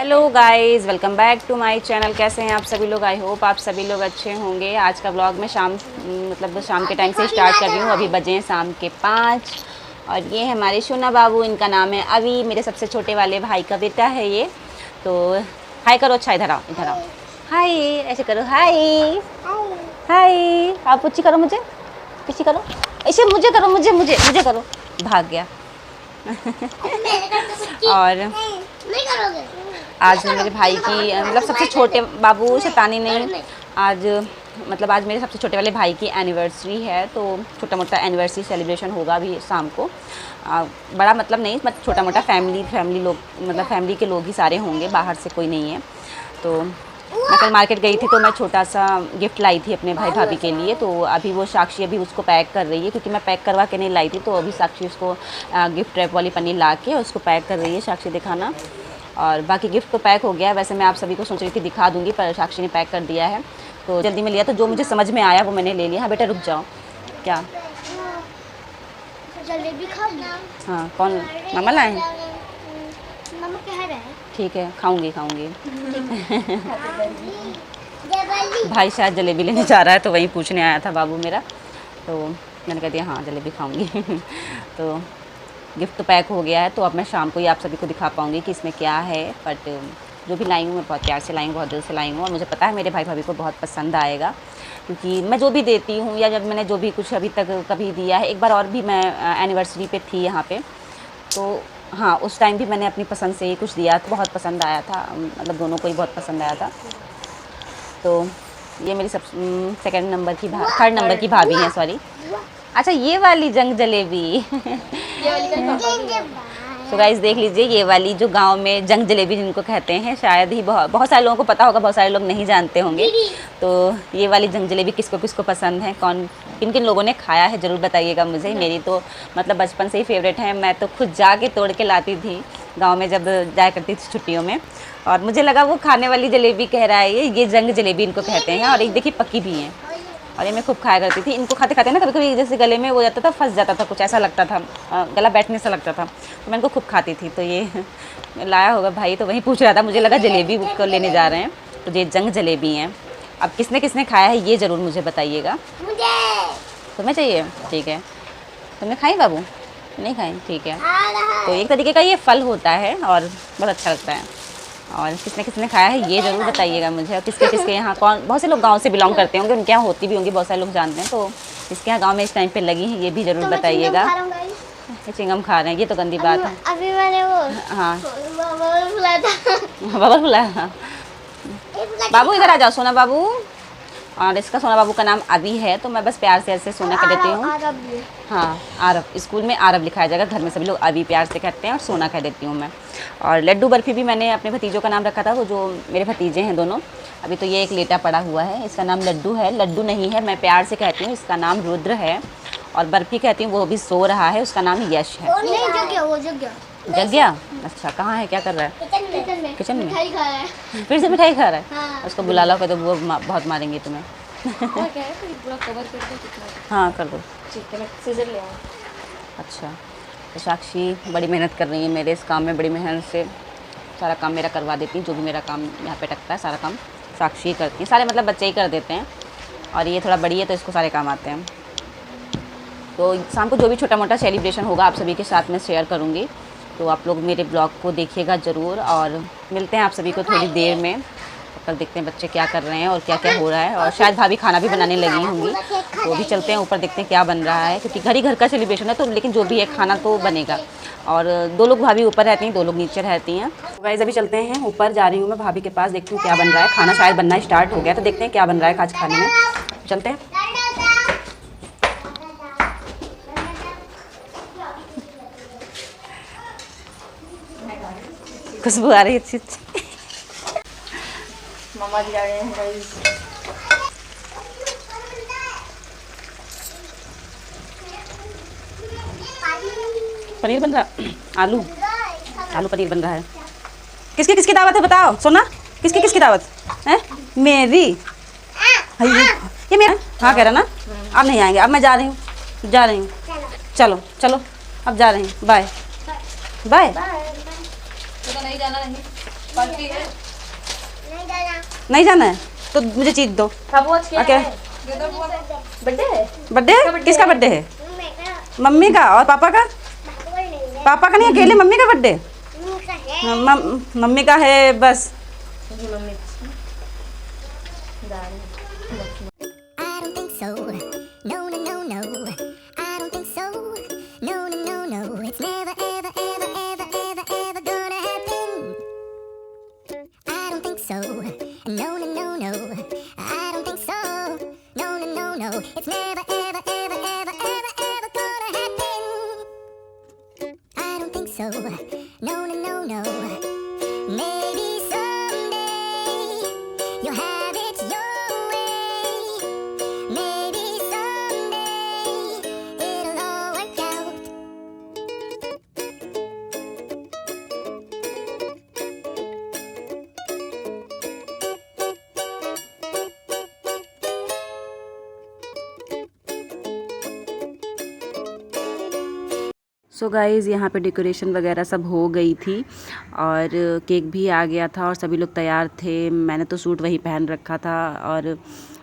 Hello guys, welcome back to my channel. कैसे हैं आप सभी लोग? आई होप आप सभी लोग अच्छे होंगे। आज का व्लॉग मैं शाम के टाइम से स्टार्ट कर रही हूँ। अभी बजे हैं शाम के 5 और ये है हमारे शोना बाबू। इनका नाम है अभी, मेरे सबसे छोटे वाले भाई का बेटा है ये। तो हाय करो। अच्छा इधर आओ, इधर आओ। हाय ऐसे करो, हाय हाय। आप पूछी करो, मुझे पीछे करो, ऐसे मुझे करो, मुझे करो। भाग गया। और आज मेरे भाई की मतलब सबसे छोटे बाबू शैतानी नहीं, आज आज मेरे सबसे छोटे वाले भाई की एनिवर्सरी है। तो छोटा मोटा एनिवर्सरी सेलिब्रेशन होगा अभी शाम को। बड़ा नहीं, छोटा मोटा फैमिली लोग, फैमिली के लोग ही सारे होंगे, बाहर से कोई नहीं है। तो मैं कल मार्केट गई थी तो मैं छोटा सा गिफ्ट लाई थी अपने भाई भाभी के लिए। तो अभी वो साक्षी अभी उसको पैक कर रही है, क्योंकि मैं पैक करवा के नहीं लाई थी। तो अभी साक्षी उसको गिफ्ट रैप वाली पन्नी ला के उसको पैक कर रही है। साक्षी दिखाना। और बाकी गिफ्ट तो पैक हो गया। वैसे मैं आप सभी को सोच रही थी दिखा दूंगी, पर साक्षी ने पैक कर दिया है तो जल्दी में लिया। तो जो मुझे समझ में आया वो मैंने ले लिया। हाँ बेटा रुक जाओ। क्या जलेबी खाओगी? हाँ, कौन मामा लाए? मामा कह रहे हैं। ठीक है, खाऊंगी। भाई शायद जलेबी लेने जा रहा है तो वहीं पूछने आया था बाबू मेरा। तो मैंने कह दिया हाँ जलेबी खाऊंगी। तो गिफ्ट तो पैक हो गया है। तो अब मैं शाम को ही आप सभी को दिखा पाऊँगी कि इसमें क्या है। बट जो भी लाई हूँ मैं बहुत प्यार से लाई हूँ, बहुत दिल से लाई हूँ। और मुझे पता है मेरे भाई भाभी को बहुत पसंद आएगा, क्योंकि मैं जो भी देती हूँ या जब मैंने जो भी कुछ अभी तक कभी दिया है। एक बार और भी मैं एनिवर्सरी पे थी यहाँ पे, तो हाँ उस टाइम भी मैंने अपनी पसंद से ही कुछ दिया तो बहुत पसंद आया था। दोनों को ही बहुत पसंद आया था। तो ये मेरी थर्ड नंबर की भाभी हैं, सॉरी। अच्छा ये वाली जंग जलेबी। तो गाइस देख लीजिए, ये वाली जो गांव में जंग जलेबी जिनको कहते हैं, शायद ही बहुत सारे लोगों को पता होगा, बहुत सारे लोग नहीं जानते होंगे। तो ये वाली जंग जलेबी किसको किसको पसंद है, किन किन लोगों ने खाया है, ज़रूर बताइएगा मुझे। मेरी तो बचपन से ही फेवरेट है। मैं तो खुद जाके तोड़ के लाती थी गाँव में जब जाया करती थी छुट्टियों में। और मुझे लगा वो खाने वाली जलेबी कह रहा है, ये जंग जलेबी इनको कहते हैं। और एक देखिए पक्की भी हैं। और ये मैं खूब खाया करती थी। इनको खाते खाते ना कभी कभी जैसे गले में वो जाता था, फंस जाता था, कुछ ऐसा लगता था, गला बैठने से लगता था। तो मैं इनको खूब खाती थी। तो ये लाया होगा भाई, तो वहीं पूछ रहा था, मुझे लगा जलेबी को लेने जा रहे हैं। तो ये जंग जलेबी हैं। अब किसने किसने खाया है ये ज़रूर मुझे बताइएगा। तुम्हें चाहिए? ठीक है। तुमने खाई बाबू? नहीं खाई? ठीक है। तो एक तरीके का ये फल होता है और बहुत अच्छा लगता है। और किसने किसने खाया है ये ज़रूर बताइएगा मुझे। और किसके यहाँ बहुत से लोग गांव से बिलोंग करते होंगे, उनके यहाँ होती भी होंगी, बहुत सारे लोग जानते हैं। तो इसके यहाँ गांव में इस टाइम पे लगी हैं, ये भी ज़रूर बताइएगा। ये चिंगम खा रहे हैं, ये तो गंदी बात है। अभी मैंने वो हाँ बबल फुलाया था। बबल फुलाया। बाबू इधर आ जाओ, सोना बाबू। और इसका सोना बाबू का नाम अभी है, तो मैं बस प्यार से ऐसे सोना कह देती हूँ। हाँ आरव, स्कूल में आरव लिखाया जाएगा, घर में सभी लोग अभी प्यार से कहते हैं। और सोना कह देती हूँ मैं। और लड्डू बर्फ़ी भी मैंने अपने भतीजों का नाम रखा था, वो जो मेरे भतीजे हैं दोनों। अभी तो ये एक लेटा पड़ा हुआ है, इसका नाम लड्डू है। लड्डू नहीं है, मैं प्यार से कहती हूँ, इसका नाम रुद्र है। और बर्फ़ी कहती हूँ, वो भी सो रहा है, उसका नाम यश है। जग गया? अच्छा, कहाँ है, क्या कर रहा है? किचन में मिठाई खा रहा है। फिर से मिठाई खा रहा है? हाँ। उसको बुला लो, तो वो बहुत मारेंगे तुम्हें। हाँ कर दो। ठीक है, मैं सीजर ले आऊँ। अच्छा, तो साक्षी बड़ी मेहनत कर रही है मेरे इस काम में, बड़ी मेहनत से सारा काम मेरा करवा देती है। जो भी मेरा काम यहाँ पे टकता है सारा काम साक्षी ही करती है। सारे बच्चे ही कर देते हैं। और ये थोड़ा बड़ी है तो इसको सारे काम आते हैं। तो शाम को जो भी छोटा मोटा सेलिब्रेशन होगा आप सभी के साथ में शेयर करूँगी। तो आप लोग मेरे ब्लॉग को देखिएगा ज़रूर। और मिलते हैं आप सभी को थोड़ी देर में। कल देखते हैं बच्चे क्या कर रहे हैं और क्या क्या हो रहा है। और शायद भाभी खाना भी बनाने लगी होंगी, तो भी चलते हैं ऊपर, देखते हैं क्या बन रहा है। क्योंकि घर का सेलिब्रेशन है, तो लेकिन जो भी है खाना तो बनेगा। और 2 लोग भाभी ऊपर रहती हैं, 2 लोग नीचे रहती हैं। गाइस अभी चलते हैं ऊपर, जा रही हूँ मैं भाभी के पास, देखती हूँ क्या बन रहा है। खाना शायद बनना स्टार्ट हो गया, तो देखते हैं क्या बन रहा है आज खाने में। चलते हैं। खुशबू आ रही है अच्छी। मामा जी आ रहे हैं गाइस। पनीर बन रहा, आलू पनीर बन रहा है। किसकी किसकी दावत है बताओ सोना? किसकी किसकी दावत है? मेरी। ये मेरा हाँ कह रहा ना। अब नहीं आएंगे, अब मैं जा रही हूँ। चलो चलो अब जा रही हूँ। Bye bye. तो नहीं जाना नहीं। नहीं जाना। नहीं जाना है तो मुझे चीज दो। ओके। बर्थडे है? बर्थडे किसका बर्थडे है? मम्मी का। मम्मी का और पापा का? पापा का नहीं है। पापा का नहीं, अकेले मम्मी का बर्थडे? मम्मी का है। मम्मी का है बस। ये mummy dal. I don't think so. No, no, no, no. I don't think so. No, no, no, no. It's never, ever, ever, ever, ever, ever gonna happen. I don't think so. No, no, no, no. I don't think so. No, no, no, no. It's never, ever, ever, ever, ever, ever gonna happen. I don't think so. No, no, no, no. Maybe someday you'll have it your way. Maybe someday it'll all work out. So guys यहाँ पे decoration वगैरह सब हो गई थी और cake भी आ गया था और सभी लोग तैयार थे। मैंने तो सूट वही पहन रखा था और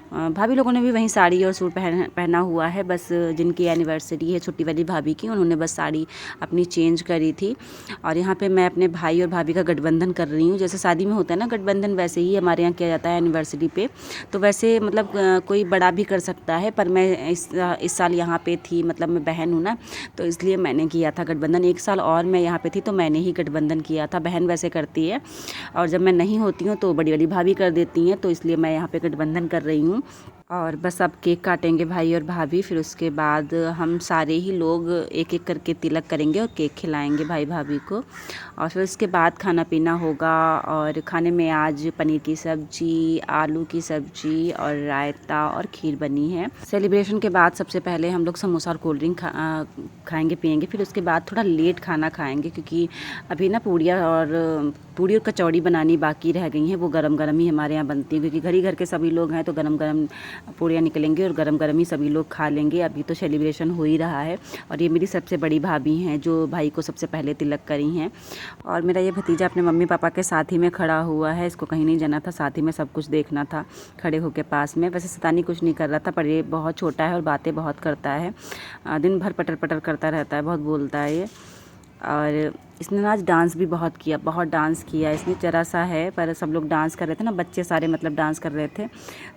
भाभी लोगों ने भी वही साड़ी और सूट पहना हुआ है। बस जिनकी एनिवर्सरी है छोटी वाली भाभी की, उन्होंने बस साड़ी अपनी चेंज करी थी। और यहाँ पे मैं अपने भाई और भाभी का गठबंधन कर रही हूँ। जैसे शादी में होता है ना गठबंधन, वैसे ही हमारे यहाँ किया जाता है एनिवर्सरी पे। तो वैसे मतलब कोई बड़ा भी कर सकता है, पर मैं इस साल यहाँ पे थी, मतलब मैं बहन हूँ ना, तो इसलिए मैंने किया था गठबंधन। एक साल और मैं यहाँ पे थी तो मैंने ही गठबंधन किया था। बहन वैसे करती है और जब मैं नहीं होती हूँ तो बड़ी वाली भाभी कर देती हैं, तो इसलिए मैं यहाँ पे गठबंधन कर रही हूँ। और बस अब केक काटेंगे भाई और भाभी, फिर उसके बाद हम सारे ही लोग एक एक करके तिलक करेंगे और केक खिलाएंगे भाई भाभी को। और फिर उसके बाद खाना पीना होगा। और खाने में आज पनीर की सब्जी, आलू की सब्जी और रायता और खीर बनी है। सेलिब्रेशन के बाद सबसे पहले हम लोग समोसा और कोल्ड ड्रिंक खाएंगे पिएंगे। फिर उसके बाद थोड़ा लेट खाना खाएंगे क्योंकि अभी ना पूड़ी और कचौड़ी बनानी बाकी रह गई हैं। वो गरम गरम ही हमारे यहाँ बनती है क्योंकि घर ही घर के सभी लोग हैं, तो गरम गरम पूड़ियाँ निकलेंगी और गरम गरम ही सभी लोग खा लेंगे। अभी तो सेलिब्रेशन हो ही रहा है। और ये मेरी सबसे बड़ी भाभी हैं जो भाई को सबसे पहले तिलक करी हैं। और मेरा ये भतीजा अपने मम्मी पापा के साथ ही में खड़ा हुआ है। इसको कहीं नहीं जाना था, साथ ही में सब कुछ देखना था खड़े होकर पास में। वैसे शैतानी कुछ नहीं कर रहा था, पर ये बहुत छोटा है और बातें बहुत करता है। दिन भर पटर पटर करता रहता है, बहुत बोलता है ये। और इसने आज डांस भी बहुत किया, बहुत डांस किया इसने। जरा सा है पर सब लोग डांस कर रहे थे ना, बच्चे सारे मतलब डांस कर रहे थे,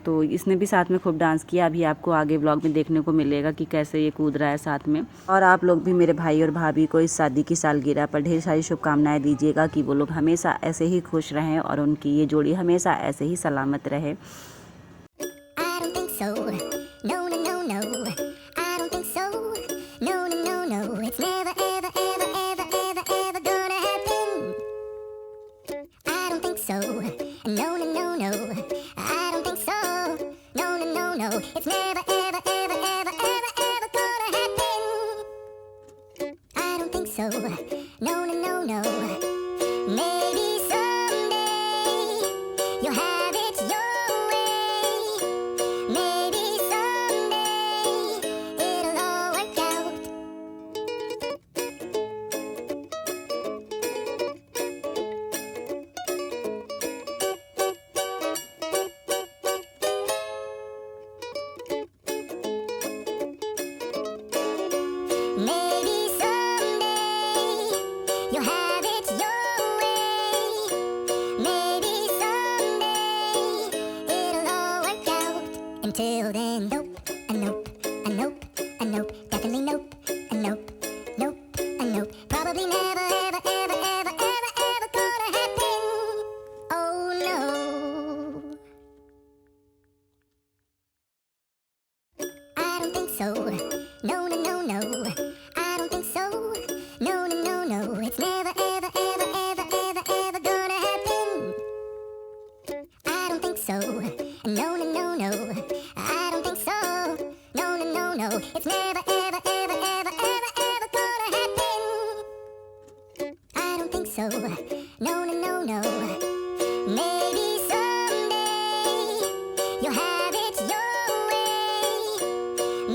तो इसने भी साथ में खूब डांस किया। अभी आपको आगे व्लॉग में देखने को मिलेगा कि कैसे ये कूद रहा है साथ में। और आप लोग भी मेरे भाई और भाभी को इस शादी की सालगिरह पर ढेर सारी शुभकामनाएं दीजिएगा कि वो लोग हमेशा ऐसे ही खुश रहें और उनकी ये जोड़ी हमेशा ऐसे ही सलामत रहे। I don't think so. No, no, no, no. I don't think so. No, no, no, no. It's never, ever, ever, ever, ever, ever gonna happen. I don't think so. No, no, no, no. I don't think so. No, no, no, no. It's never, ever, ever, ever, ever, ever gonna happen. I don't think so. No, no, no, no. Maybe someday you'll have it your way. Maybe someday it'll all work out. Maybe someday you'll have it your way. Maybe someday it'll all work out. Until then, nope, a nope, a nope, a nope, definitely nope, a nope, nope, a nope. Probably never, ever, ever, ever, ever, ever gonna happen. Oh no. I don't think so. No, no, no, no. I don't think so. No, no, no, no. It's never, ever, ever, ever, ever, ever gonna happen. I don't think so. No, no, no, no. I don't think so. No, no, no, no. It's never, ever, ever, ever, ever, ever gonna happen. I don't think so. No, no, no, no. Maybe someday you'll have it your way.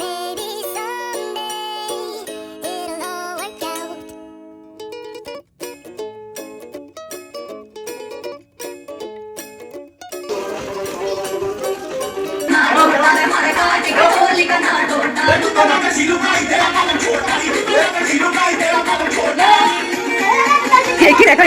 Maybe someday it'll all work out. एक ही रखो।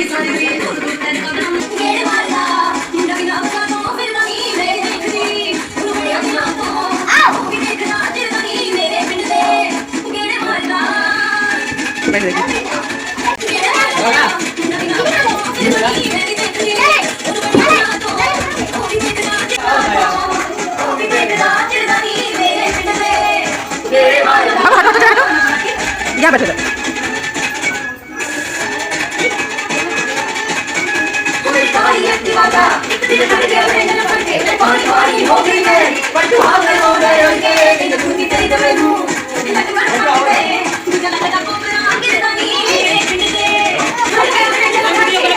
यहाँ बैठो।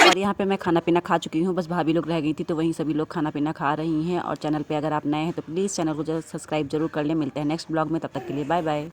और यहाँ पे मैं खाना पीना खा चुकी हूँ, बस भाभी लोग रह गई थी तो वहीं सभी लोग खाना पीना खा रही हैं। और चैनल पे अगर आप नए हैं तो प्लीज़ चैनल को सब्सक्राइब जरूर कर लें। मिलते हैं नेक्स्ट ब्लॉग में, तब तक के लिए बाय बाय।